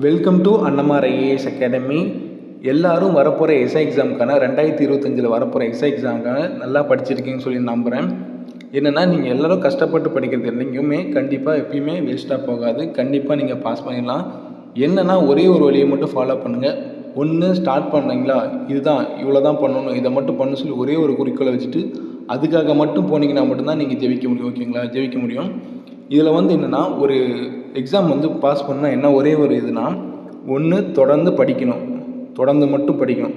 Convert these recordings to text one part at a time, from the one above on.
Welcome to Annamar IAS academy. எல்லோரும் வரப்போகிற SI எக்ஸாமுக்கான 2025 வரப்போகிற எஸ்ஐ எக்ஸாமுக்கான நல்லா படிச்சிருக்கீங்கன்னு சொல்லி நம்புகிறேன். என்னென்னா நீங்கள் எல்லோரும் கஷ்டப்பட்டு படிக்கிறது எங்கேயுமே கண்டிப்பாக எப்பயுமே வேஸ்ட்டாக போகாது. கண்டிப்பாக நீங்கள் பாஸ் பண்ணிடலாம். என்னென்னா ஒரே ஒரு வழியை மட்டும் ஃபாலோ பண்ணுங்கள். ஒன்று ஸ்டார்ட் பண்ணீங்களா, இதுதான் இவ்வளோ தான் பண்ணணும், இதை மட்டும் பண்ண சொல்லி ஒரே ஒரு குறிக்கோளை வச்சுட்டு அதுக்காக மட்டும் போனீங்கன்னா மட்டும்தான் நீங்கள் ஜெயிக்க முடியும். ஓகேங்களா, ஜெயிக்க முடியும். இதில் என்னென்னா ஒரு எக்ஸாம் பாஸ் பண்ணால் என்ன ஒரே ஒரு இதுனா, ஒன்று தொடர்ந்து படிக்கணும், தொடர்ந்து மட்டும் படிக்கணும்.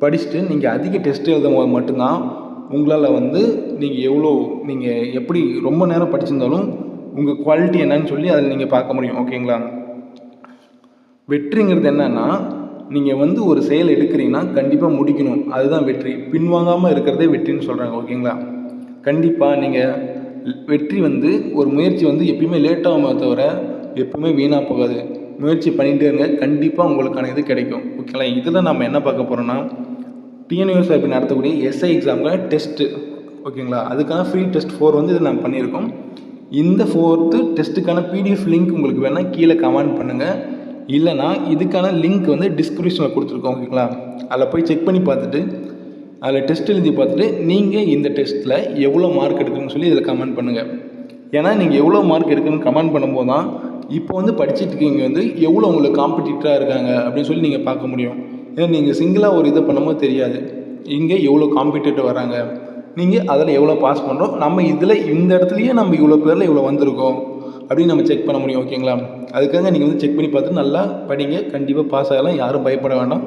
படிச்சுட்டு நீங்கள் அதிக டெஸ்ட் எழுதும் போது மட்டும்தான் உங்களால் நீங்கள் எப்படி ரொம்ப நேரம் படிச்சிருந்தாலும் உங்கள் குவாலிட்டி என்னன்னு சொல்லி அதில் நீங்கள் பார்க்க முடியும். ஓகேங்களா, வெற்றிங்கிறது என்னன்னா நீங்கள் ஒரு செயல் எடுக்கிறீங்கன்னா கண்டிப்பாக முடிக்கணும், அதுதான் வெற்றி. பின்வாங்காமல் இருக்கிறதே வெற்றின்னு சொல்கிறாங்க. ஓகேங்களா, கண்டிப்பாக நீங்கள் வெற்றி ஒரு முயற்சி எப்பயுமே லேட்டாகாமல் தவிர எப்பவுமே வீணாக போகாது. முயற்சி பண்ணிகிட்டே இருங்க, கண்டிப்பாக உங்களுக்கான இது கிடைக்கும். ஓகேங்களா, இதில் நம்ம என்ன பார்க்க போகிறோன்னா டிஎன்யூஎஸ்ஆர்பி நடத்தக்கூடிய எஸ்ஐ எக்ஸாமுக்கான டெஸ்ட்டு. ஓகேங்களா, அதுக்கான ஃப்ரீ டெஸ்ட் 4 இது நம்ம பண்ணியிருக்கோம். இந்த 4th டெஸ்ட்டுக்கான பிடிஎஃப் லிங்க் உங்களுக்கு வேணால் கீழே கமெண்ட் பண்ணுங்கள். இல்லைனா இதுக்கான லிங்க் டிஸ்கிரிப்ஷனில் கொடுத்துருக்கோம். ஓகேங்களா, அதில் போய் செக் பண்ணி பார்த்துட்டு அதில் டெஸ்ட் எழுதி பார்த்துட்டு நீங்கள் இந்த டெஸ்ட்டில் எவ்வளோ மார்க் எடுக்குன்னு சொல்லி இதில் கமெண்ட் பண்ணுங்கள். ஏன்னா நீங்கள் எவ்வளோ மார்க் எடுக்குன்னு கமெண்ட் பண்ணும்போது தான் இப்போ படிச்சுட்டு இருக்கீங்க எவ்வளோ உங்களுக்கு காம்படிட்டராக இருக்காங்க அப்படின்னு சொல்லி நீங்கள் பார்க்க முடியும். ஏன்னா நீங்கள் சிங்கிளாக ஒரு இதை பண்ணும்போது தெரியாது இங்கே எவ்வளோ காம்படிட்டர் வராங்க, நீங்கள் அதில் எவ்வளோ பாஸ் பண்ணுறோம், நம்ம இதில் இந்த இடத்துலையே நம்ம இவ்வளோ பேரில் இவ்வளோ வந்திருக்கோம் அப்படின்னு நம்ம செக் பண்ண முடியும். ஓகேங்களா, அதுக்காக நீங்கள் செக் பண்ணி பார்த்து நல்லா படிங்க, கண்டிப்பாக பாஸ் ஆகலாம். யாரும் பயப்பட வேண்டாம்,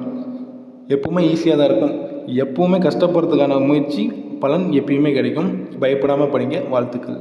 எப்பவுமே ஈஸியாக தான் இருக்கும். எப்பவுமே கஷ்டப்படுறதுக்கான முயற்சி பலன் எப்பயுமே கிடைக்கும். பயப்படாமல் படிங்க. வாழ்த்துக்கள்.